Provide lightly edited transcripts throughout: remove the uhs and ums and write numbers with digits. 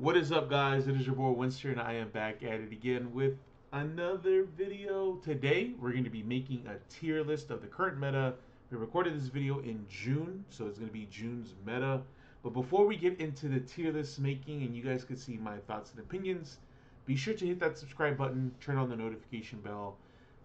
What is up, guys? It is your boy Winston, and I am back at it again with another video. Today, we're going to be making a tier list of the current meta. We recorded this video in June, so it's going to be June's meta. But before we get into the tier list making, and you guys can see my thoughts and opinions, be sure to hit that subscribe button, turn on the notification bell.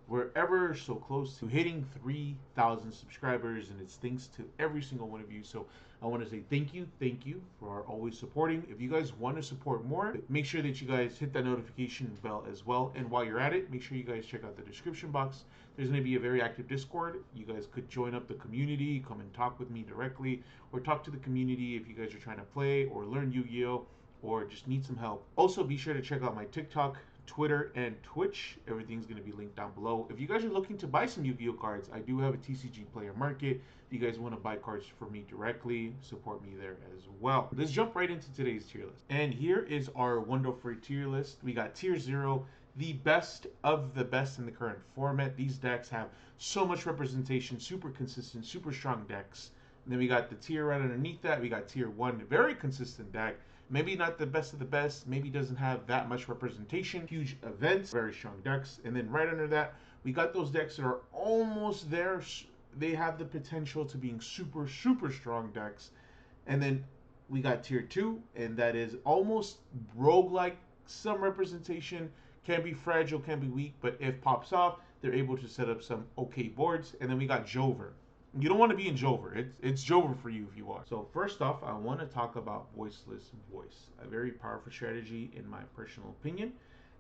We're ever so close to hitting 3,000 subscribers, and it's thanks to every single one of you. So I want to say thank you for always supporting. If you guys want to support more, make sure that you guys hit that notification bell as well. And while you're at it, make sure you guys check out the description box. There's going to be a very active Discord. You guys could join up the community, come and talk with me directly, or talk to the community if you guys are trying to play or learn Yu-Gi-Oh! Or just need some help. Also, be sure to check out my TikTok, Twitter, and Twitch. Everything's going to be linked down below. If you guys are looking to buy some Yu-Gi-Oh cards, I do have a TCG player market. If you guys want to buy cards for me directly, support me there as well. Let's jump right into today's tier list. And here is our wonderful tier list. We got tier 0, the best of the best in the current format. These decks have so much representation, super consistent, super strong decks. And then we got the tier right underneath that. We got tier 1, very consistent deck. Maybe not the best of the best, maybe doesn't have that much representation, huge events, very strong decks. And then right under that, we got those decks that are almost there. They have the potential to being super strong decks. And then we got tier 2, and that is almost roguelike, some representation, can be fragile, can be weak, but if pops off, they're able to set up some okay boards. And then we got Joer. You don't want to be in Joer. It's Joer for you if you are. So first off, I want to talk about Voiceless Voice, a very powerful strategy in my personal opinion.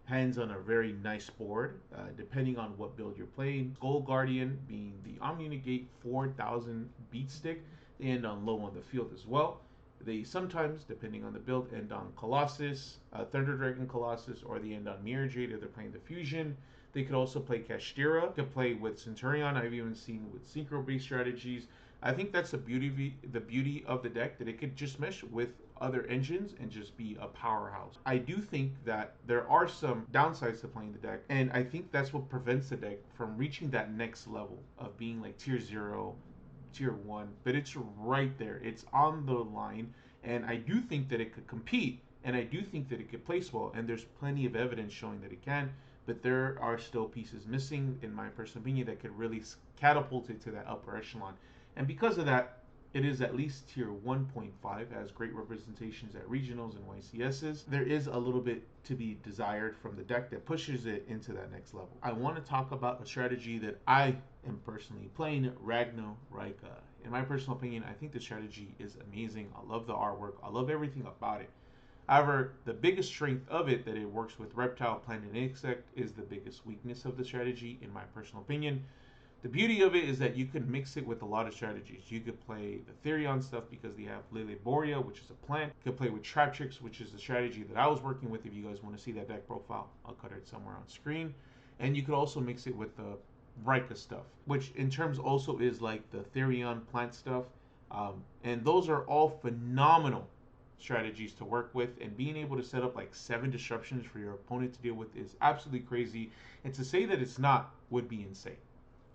Hands on a very nice board, depending on what build you're playing. Skull Guardian being the Omni-Negate 4000 beat stick. They end on low on the field as well. They sometimes, depending on the build, end on Colossus, Thunder Dragon Colossus, or they end on Mirror Jade if they're playing the Fusion. They could also play Kashtira, could play with Centurion. I've even seen with synchro-based strategies. I think that's the beauty of the deck, that it could just mesh with other engines and just be a powerhouse. I do think that there are some downsides to playing the deck, and I think that's what prevents the deck from reaching that next level of being like tier 0, tier 1, but it's right there. It's on the line, and I do think that it could compete, and I do think that it could place well, and there's plenty of evidence showing that it can. But there are still pieces missing, in my personal opinion, that could really catapult it to that upper echelon. And because of that, it is at least tier 1.5, has great representations at regionals and YCSs. There is a little bit to be desired from the deck that pushes it into that next level. I want to talk about a strategy that I am personally playing, Ragnarok. In my personal opinion, I think the strategy is amazing. I love the artwork. I love everything about it. However, the biggest strength of it, that it works with reptile, plant, and insect, is the biggest weakness of the strategy, in my personal opinion. The beauty of it is that you can mix it with a lot of strategies. You could play the Therion stuff because they have Lele-Borea, which is a plant. You could play with Traptrix, which is the strategy that I was working with. If you guys want to see that deck profile, I'll cut it somewhere on screen. And you could also mix it with the Rika stuff, which in terms also is like the Therion plant stuff. And those are all phenomenal strategies to work with, and being able to set up like 7 disruptions for your opponent to deal with is absolutely crazy, and to say that it's not would be insane.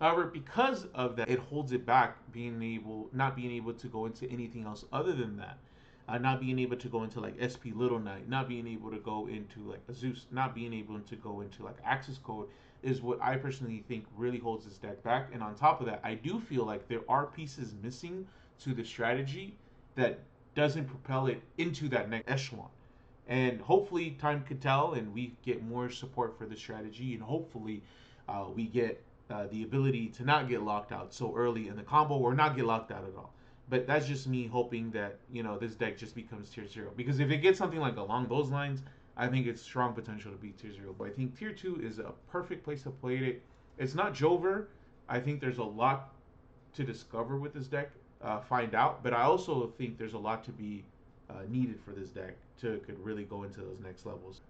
However, because of that, it holds it back, not being able to go into anything else other than that. Not being able to go into like SP Little Knight, not being able to go into like a Zeus, not being able to go into like Access Code is what I personally think really holds this deck back. And on top of that, I do feel like there are pieces missing to the strategy that doesn't propel it into that next echelon. And hopefully time could tell, and we get more support for the strategy, and hopefully we get the ability to not get locked out so early in the combo, or not get locked out at all. But that's just me hoping that, this deck just becomes tier 0. Because if it gets something like along those lines, I think it's strong potential to be tier 0. But I think tier 2 is a perfect place to play it. It's not Jover. I think there's a lot to discover with this deck, find out. But I also think there's a lot to be needed for this deck could really go into those next levels.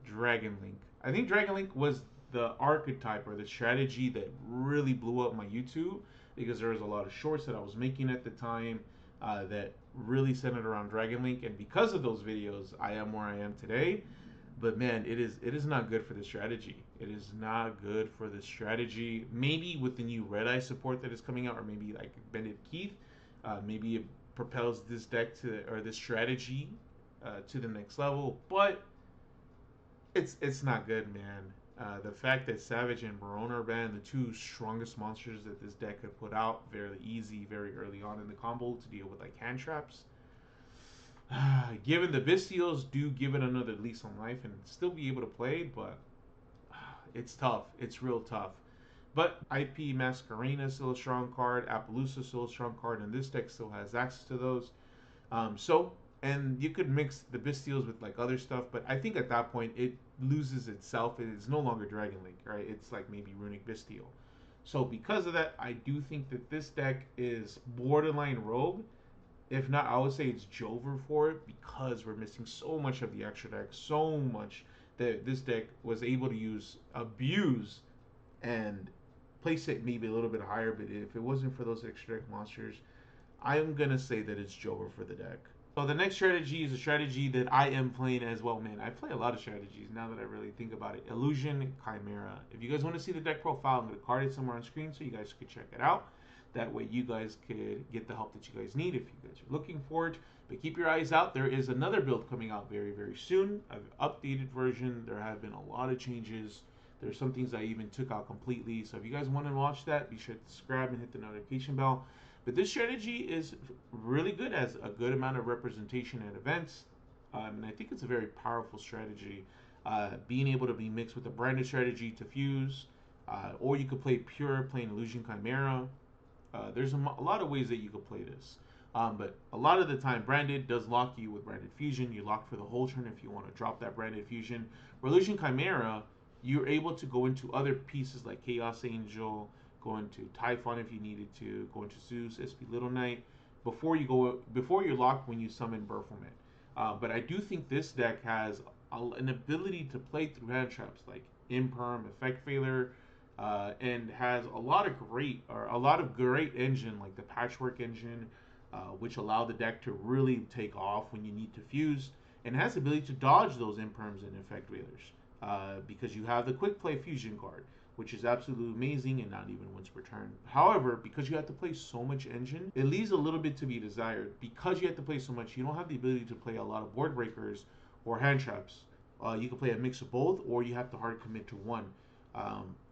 Dragon Link. I think Dragon Link was the archetype or the strategy that really blew up my YouTube, because there was a lot of shorts that I was making at the time that really centered around Dragon Link, and because of those videos, I am where I am today. But man, it is not good for the strategy. It is not good for the strategy. Maybe with the new Red Eye support that is coming out, or maybe like Bended Keith, maybe it propels this deck to, or this strategy to the next level, but it's not good, man. The fact that Savage and Barone are banned, the two strongest monsters that this deck could put out, very easy, very early on in the combo to deal with like hand traps. Given the Vistios do give it another lease on life and still be able to play, but it's tough. It's real tough. But IP Masquerena is still a strong card. Appaloosa is still a strong card, and this deck still has access to those. And you could mix the Bystials with like other stuff, but I think at that point it loses itself. It is no longer Dragon Link, right? It's like maybe Runic Bystial. So because of that, I do think that this deck is borderline Rogue. If not, I would say it's Jover for it because we're missing so much of the extra deck, so much that this deck was able to abuse, and place it maybe a little bit higher. But if it wasn't for those extra deck monsters, I'm gonna say that it's Jover for the deck. So the next strategy is a strategy that I am playing as well, man. I play a lot of strategies now that I really think about it. Illusion Chimera. If you guys want to see the deck profile, I'm going to card it somewhere on screen so you guys could check it out. That way you guys could get the help that you guys need if you guys are looking for it. But keep your eyes out. There is another build coming out very, very soon. An updated version. There have been a lot of changes. There's some things I even took out completely. So if you guys want to watch that, be sure to subscribe and hit the notification bell. But this strategy is really good, as a good amount of representation at events. And I think it's a very powerful strategy. Being able to be mixed with a branded strategy to fuse, or you could play pure, playing Illusion Chimera. There's a lot of ways that you could play this. But a lot of the time, branded does lock you with branded fusion. You're locked for the whole turn if you want to drop that branded fusion. For Illusion Chimera, you're able to go into other pieces like Chaos Angel, go into Typhon if you needed to, go into Zeus, SP Little Knight, before you're locked when you summon Baphomet. But I do think this deck has an ability to play through hand traps like Imperm, Effect Failure, and has a lot of great engine like the Patchwork engine, which allow the deck to really take off when you need to fuse, and has the ability to dodge those Imperms and Effect Failures because you have the Quick Play Fusion card, which is absolutely amazing and not even once per turn. However, because you have to play so much engine, it leaves a little bit to be desired. Because you have to play so much, you don't have the ability to play a lot of board breakers or hand traps. You can play a mix of both, or you have to hard commit to one.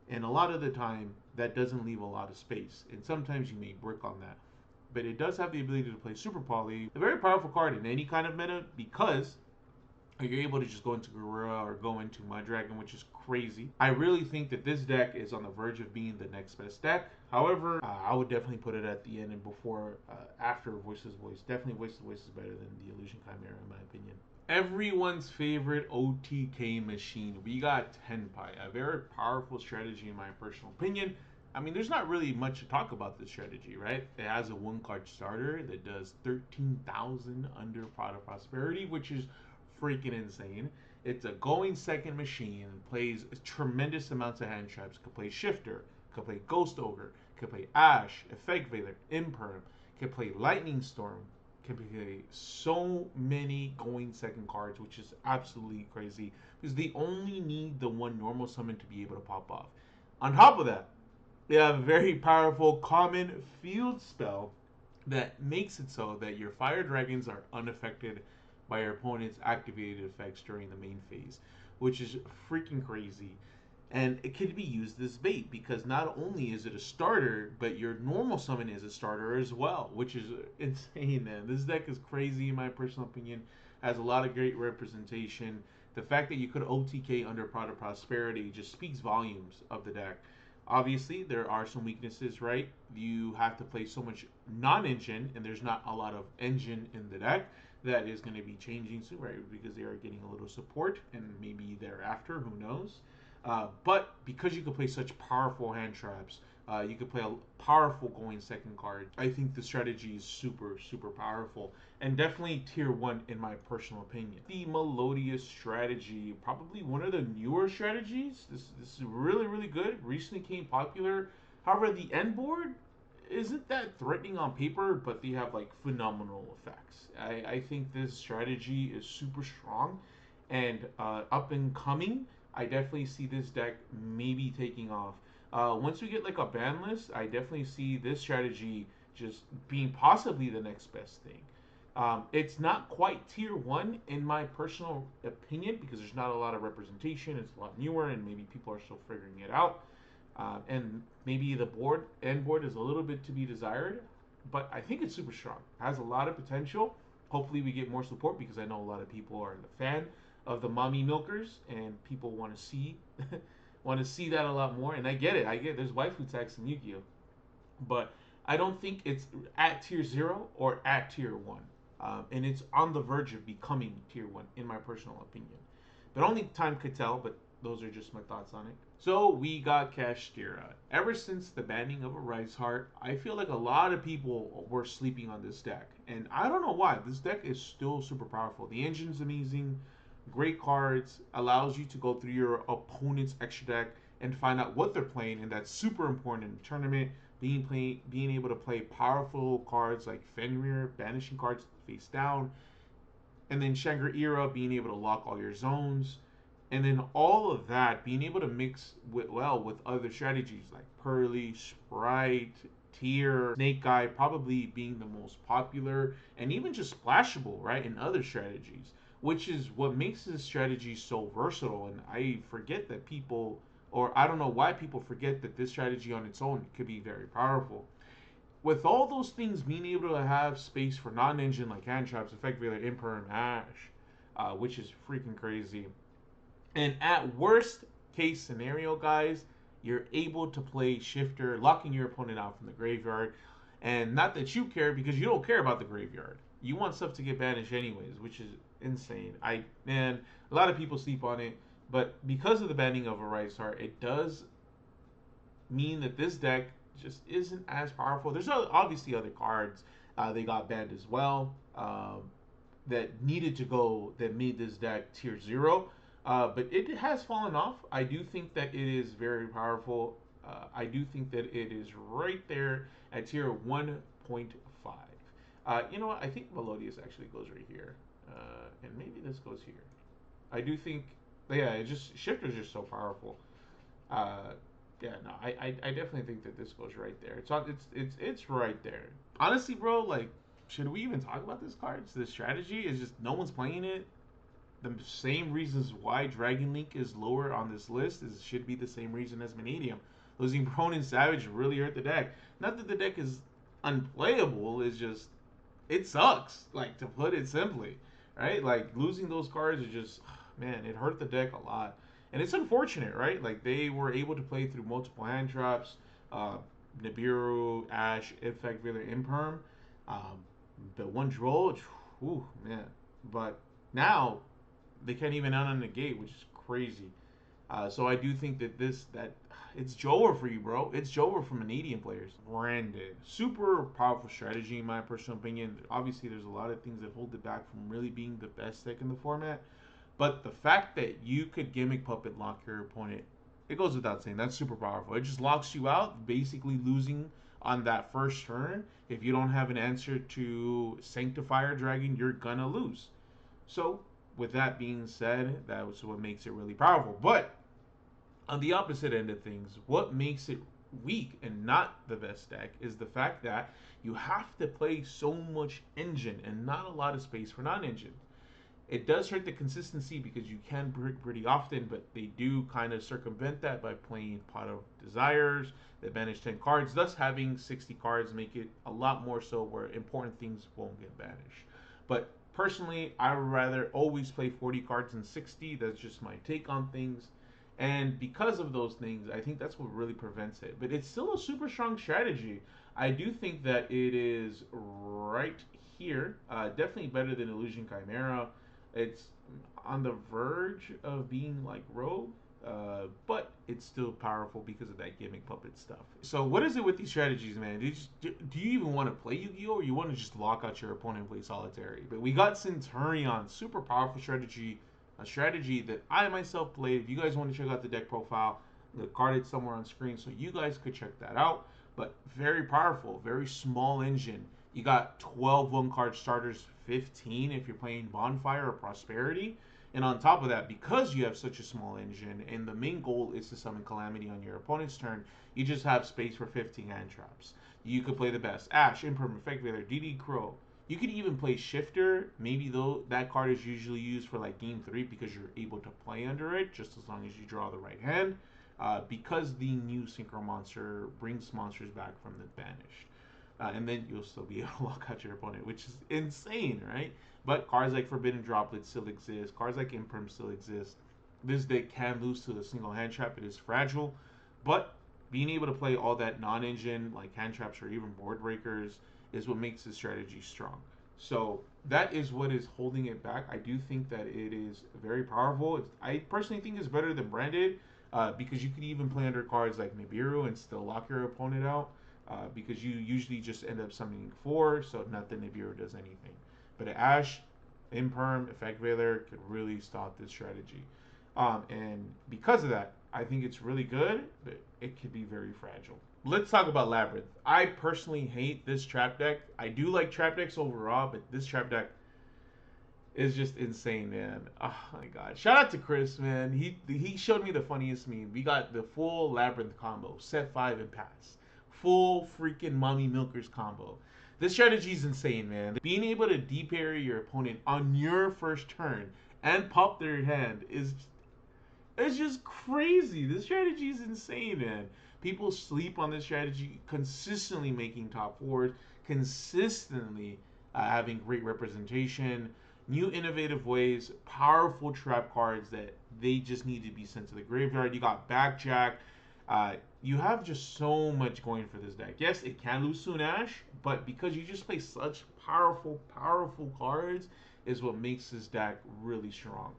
And a lot of the time, that doesn't leave a lot of space. And sometimes you may brick on that. But it does have the ability to play Super Poly, a very powerful card in any kind of meta, because you're able to just go into Gorilla or go into Mud Dragon, which is crazy. I really think that this deck is on the verge of being the next best deck. However, I would definitely put it at the end and before, after Voiceless Voice. Definitely Voiceless Voice is better than the Illusion Chimera in my opinion. Everyone's favorite OTK machine. We got Tenpai, a very powerful strategy in my personal opinion. I mean, there's not really much to talk about this strategy, right? It has a one-card starter that does 13,000 under Pot of Prosperity, which is freaking insane. It's a going second machine, plays tremendous amounts of hand traps. Could play Shifter, could play Ghost Ogre, could play Ash, Effect Veiler, Imperm, could play Lightning Storm, can play so many going second cards, which is absolutely crazy because they only need the one normal summon to be able to pop off. On top of that, they have a very powerful common field spell that makes it so that your fire dragons are unaffected by your opponent's activated effects during the main phase, which is freaking crazy. And it could be used as bait because not only is it a starter, but your normal summon is a starter as well, which is insane, man. This deck is crazy in my personal opinion. Has a lot of great representation. The fact that you could OTK under Pot of Prosperity just speaks volumes of the deck. Obviously, there are some weaknesses, right? You have to play so much non-engine, and there's not a lot of engine in the deck. That is going to be changing soon, right? Because they are getting a little support, and maybe thereafter, who knows? But because you can play such powerful hand traps, you can play a powerful going second card. I think the strategy is super, super powerful, and definitely tier 1 in my personal opinion. The Melodious strategy, probably one of the newer strategies. This is really, really good. Recently came popular. However, the end board isn't that threatening on paper, but they have like phenomenal effects. I think this strategy is super strong and up and coming. I definitely see this deck maybe taking off. Once we get like a ban list, I definitely see this strategy just being possibly the next best thing. It's not quite tier one in my personal opinion because there's not a lot of representation. It's a lot newer, and maybe people are still figuring it out. And maybe the end board is a little bit to be desired, but I think it's super strong. It has a lot of potential. Hopefully, we get more support because I know a lot of people are a fan of the mommy milkers, and people want to see want to see that a lot more. And I get it. I get it. There's waifu tax in Yu-Gi-Oh, but I don't think it's at tier zero or at tier one. And it's on the verge of becoming tier one, in my personal opinion. But only time could tell, but those are just my thoughts on it. So we got Kashtira. Ever since the banning of Arise Heart, I feel like a lot of people were sleeping on this deck. And I don't know why. This deck is still super powerful. The engine's amazing, great cards, allows you to go through your opponent's extra deck and find out what they're playing, and that's super important in the tournament. Being able to play powerful cards like Fenrir, banishing cards face down, and then Shangri-Era being able to lock all your zones, and then all of that being able to mix with other strategies like Pearly, Sprite, Tier, Snake Guy probably being the most popular, and even just splashable, right, in other strategies, which is what makes this strategy so versatile. And I forget that people, or I don't know why people forget that this strategy on its own could be very powerful. With all those things being able to have space for non-engine like hand traps, effect veiler, imperm, ash, which is freaking crazy. And at worst case scenario, guys, you're able to play Shifter, locking your opponent out from the graveyard. And not that you care, because you don't care about the graveyard. You want stuff to get banished anyways, which is insane. Man, a lot of people sleep on it, but because of the banning of Arise Heart, it does mean that this deck just isn't as powerful. There's obviously other cards they got banned as well, that needed to go, that made this deck tier zero. But it has fallen off. I do think that it is very powerful. I do think that it is right there at tier 1.5. You know what? I think Melodious actually goes right here. And maybe this goes here. I do think, yeah, it just, Shifter's just so powerful. Uh, yeah, no, I definitely think that this goes right there. It's right there. Honestly, bro, like, should we even talk about this card? This strategy is just no one's playing it. The same reasons why Dragon Link is lower on this list should be the same reason as Vanadium. Losing Prone and Savage really hurt the deck. Not that the deck is unplayable, it's just it sucks. Like, to put it simply, right? Like, losing those cards is just, man, it hurt the deck a lot, and it's unfortunate, right? Like, they were able to play through multiple hand traps, Nibiru, Ash, Effect Veiler, Imperm, the one Droll, whew, man. But now they can't even out on the gate, which is crazy. So I do think that it's Joer for you, bro. It's Joer from Canadian players. Branded. Super powerful strategy, in my personal opinion. Obviously, there's a lot of things that hold it back from really being the best deck in the format. But the fact that you could gimmick puppet lock your opponent, it goes without saying, that's super powerful. It just locks you out, basically losing on that first turn. If you don't have an answer to Sanctifier Dragon, you're gonna lose. So, with that being said, that's what makes it really powerful. But on the opposite end of things, what makes it weak and not the best deck is the fact that you have to play so much engine and not a lot of space for non-engine. It does hurt the consistency because you can brick pretty often, but they do kind of circumvent that by playing Pot of Desires that banish 10 cards, thus having 60 cards make it a lot more so where important things won't get banished. But personally, I would rather always play 40 cards than 60. That's just my take on things. And because of those things, I think that's what really prevents it. But it's still a super strong strategy. I do think that it is right here. Definitely better than Illusion Chimera. It's on the verge of being like Rogue, but it's still powerful because of that gimmick puppet stuff. So what is it with these strategies, man? Do you even want to play Yu-Gi-Oh, or you want to just lock out your opponent and play solitary? But we got Centurion, super powerful strategy, a strategy that I myself played. If you guys want to check out the deck profile, the card is somewhere on screen, so you guys could check that out. But very powerful, very small engine. You got 12 one-card starters, 15 if you're playing Bonfire or Prosperity. And on top of that, because you have such a small engine and the main goal is to summon Calamity on your opponent's turn, you just have space for 15 hand traps. You could play the best Ash, Imperm, Effect Veiler, DD Crow. You could even play Shifter. Maybe though that card is usually used for like game 3 because you're able to play under it just as long as you draw the right hand. Because the new Synchro Monster brings monsters back from the banished. And then you'll still be able to lock out your opponent, which is insane, right? But cards like Forbidden Droplet still exist. Cards like Imperm still exist. This deck can lose to the single hand trap. It is fragile, but being able to play all that non-engine like hand traps or even board breakers is what makes this strategy strong. So that is what is holding it back. I do think that it is very powerful. I personally think it's better than branded because you could even play under cards like Nibiru and still lock your opponent out because you usually just end up summoning 4, so not that Nibiru does anything. But Ash, Imperm, Effect Veiler could really stop this strategy. And because of that, I think it's really good, but it could be very fragile. Let's talk about Labyrinth. I personally hate this trap deck. I do like trap decks overall, but this trap deck is just insane, man. Oh my god. Shout out to Chris, man. He showed me the funniest meme. We got the full Labyrinth combo, set 5 and pass. Full freaking Mommy Milkers combo. This strategy is insane, man. Being able to de-parry your opponent on your first turn and pop their hand is it's just crazy. This strategy is insane, man. People sleep on this strategy, consistently making top 4s, consistently having great representation, new innovative ways, powerful trap cards that they just need to be sent to the graveyard. You got Backjack. You have just so much going for this deck. Yes, it can lose to an Ash, but because you just play such powerful cards is what makes this deck really strong.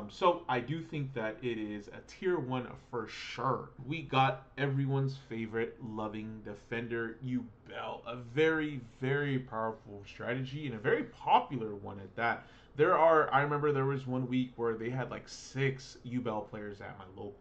So I do think that it is a tier 1 for sure. We got everyone's favorite loving defender, Yugioh. A very powerful strategy and a very popular one at that. I remember there was one week where they had like 6 Yugioh players at my local.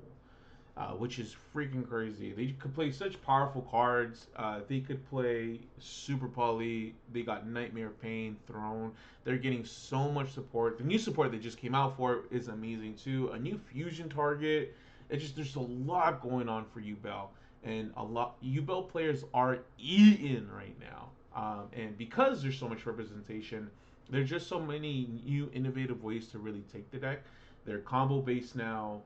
Which is freaking crazy. They could play such powerful cards. They could play Super Poly. They got Nightmare Pain, Throne. They're getting so much support. The new support they just came out for is amazing too. A new fusion target. There's a lot going on for Yugioh, and a lot Yugioh players are eating right now. And because there's so much representation, there's just so many new innovative ways to really take the deck. They're combo based now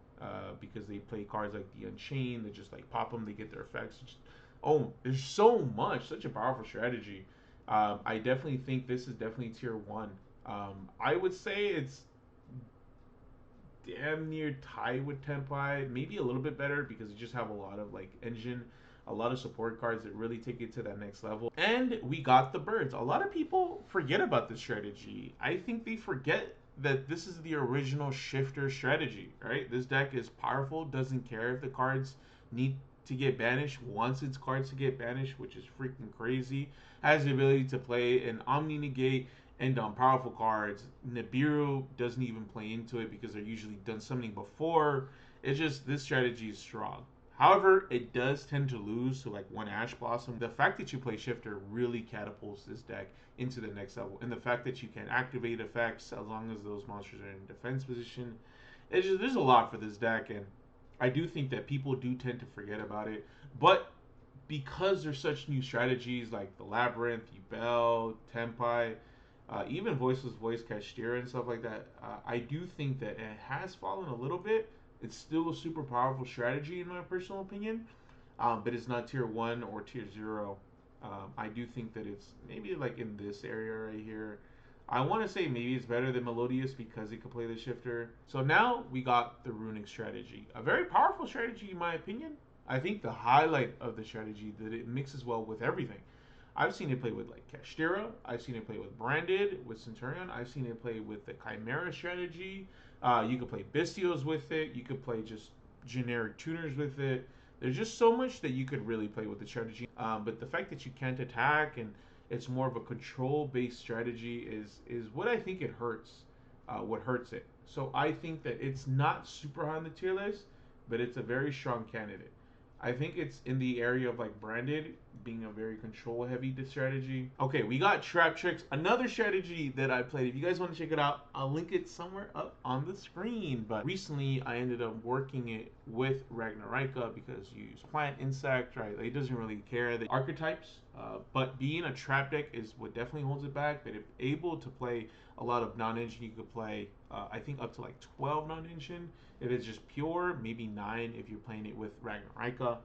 because they play cards like the Unchained. They just like pop them, they get their effects. There's so much, such a powerful strategy. I definitely think this is definitely tier 1. I would say it's damn near tied with Tenpai, maybe a little bit better because you just have a lot of like engine, a lot of support cards that really take it to that next level. And we got the birds. A lot of people forget about this strategy. I think they forget that this is the original shifter strategy, right? This deck is powerful, doesn't care if the cards need to get banished, wants its cards to get banished, which is freaking crazy. Has the ability to play an Omni Negate and on powerful cards. Nibiru doesn't even play into it because they're usually done summoning before. It's just this strategy is strong. However, it does tend to lose to like one Ash Blossom. The fact that you play Shifter really catapults this deck into the next level. And the fact that you can activate effects as long as those monsters are in defense position. There's a lot for this deck, and I do think that people do tend to forget about it. But because there's such new strategies like the Labyrinth, Yugioh, Tenpai, even Voiceless Voice, Kashtira, and stuff like that, I do think that it has fallen a little bit. It's still a super powerful strategy in my personal opinion, but it's not tier 1 or tier 0. I do think that it's maybe like in this area right here. I want to say maybe it's better than Melodious because it could play the shifter. So now we got the runic strategy. A very powerful strategy in my opinion. I think the highlight of the strategy that it mixes well with everything. I've seen it play with like Kashtira. I've seen it play with Branded, with Centurion. I've seen it play with the Chimera strategy. You could play Bestials with it. You could play just generic tuners with it. There's just so much that you could really play with the strategy. But the fact that you can't attack and it's more of a control-based strategy is what I think it hurts. What hurts it. So I think that it's not super high on the tier list, but it's a very strong candidate. I think it's in the area of like Branded being a very control heavy strategy. Okay, we got Trap Tricks, another strategy that I played. If you guys want to check it out, I'll link it somewhere up on the screen. But recently I ended up working it with Ragnarika because you use plant, insect, right? Like, it doesn't really care the archetypes. But being a trap deck is what definitely holds it back. But if able to play a lot of non-engine, you could play I think up to like 12 non-engine. If it's just pure, maybe 9 if you're playing it with Ragnarika.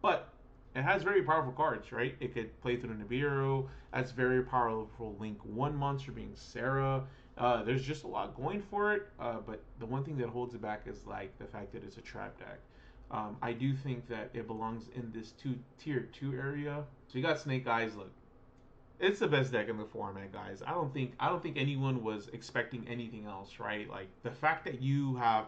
But it has very powerful cards, right? It could play through Nibiru. That's very powerful. Link 1 monster being Sarah. There's just a lot going for it. But the one thing that holds it back is like the fact that it's a trap deck. I do think that it belongs in this tier 2 area. So you got Snake Eyes. Look, it's the best deck in the format, guys. I don't think anyone was expecting anything else, right? Like the fact that you have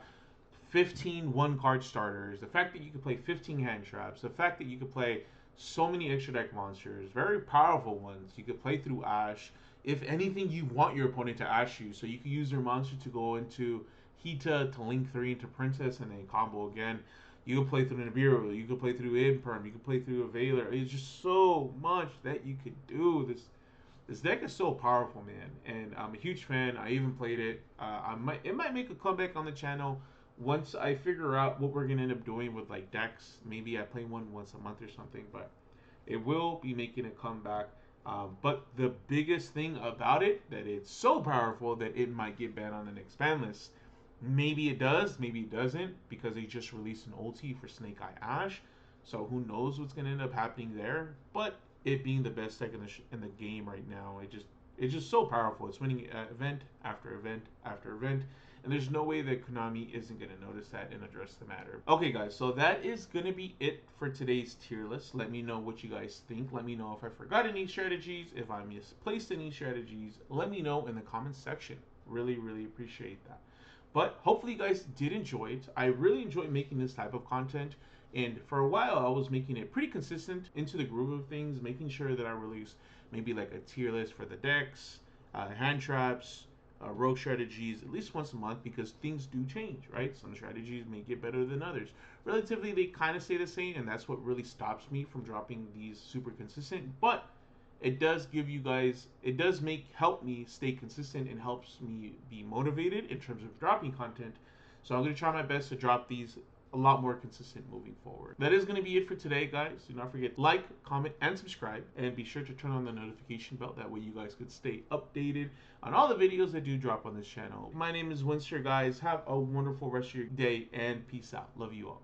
15 one card starters, the fact that you could play 15 hand traps, the fact that you could play so many extra deck monsters, very powerful ones. You could play through Ash. If anything, you want your opponent to Ash you, so you can use your monster to go into Hita to link 3 into Princess and then combo again. You could play through Nibiru, you could play through Imperm, you could play through a Veiler. It's just so much that you could do. This deck is so powerful, man, and I'm a huge fan. I even played it. It might make a comeback on the channel once I figure out what we're gonna end up doing with like decks. Maybe I play one once a month or something, but it will be making a comeback. But the biggest thing about it that it's so powerful that it might get banned on the next ban list. Maybe it does, maybe it doesn't, because they just released an ulti for Snake Eye Ash. So who knows what's gonna end up happening there? But it being the best deck in the game right now, it's just so powerful. It's winning event after event after event, and there's no way that Konami isn't gonna notice that and address the matter. Okay, guys, so that is gonna be it for today's tier list. Let me know what you guys think. Let me know if I forgot any strategies, if I misplaced any strategies. Let me know in the comments section. Really, really appreciate that. But hopefully you guys did enjoy it. I really enjoy making this type of content. And for a while, I was making it pretty consistent into the groove of things, making sure that I release maybe like a tier list for the decks, hand traps, rogue strategies at least once a month, because things do change, right? Some strategies may get better than others. Relatively, they kind of stay the same, and that's what really stops me from dropping these super consistent. But it does give you guys, it does help me stay consistent and helps me be motivated in terms of dropping content. So I'm going to try my best to drop these a lot more consistent moving forward. That is going to be it for today, guys. Do not forget to like, comment, and subscribe, and be sure to turn on the notification bell. That way you guys could stay updated on all the videos that do drop on this channel. My name is Winster, guys. Have a wonderful rest of your day, and peace out. Love you all.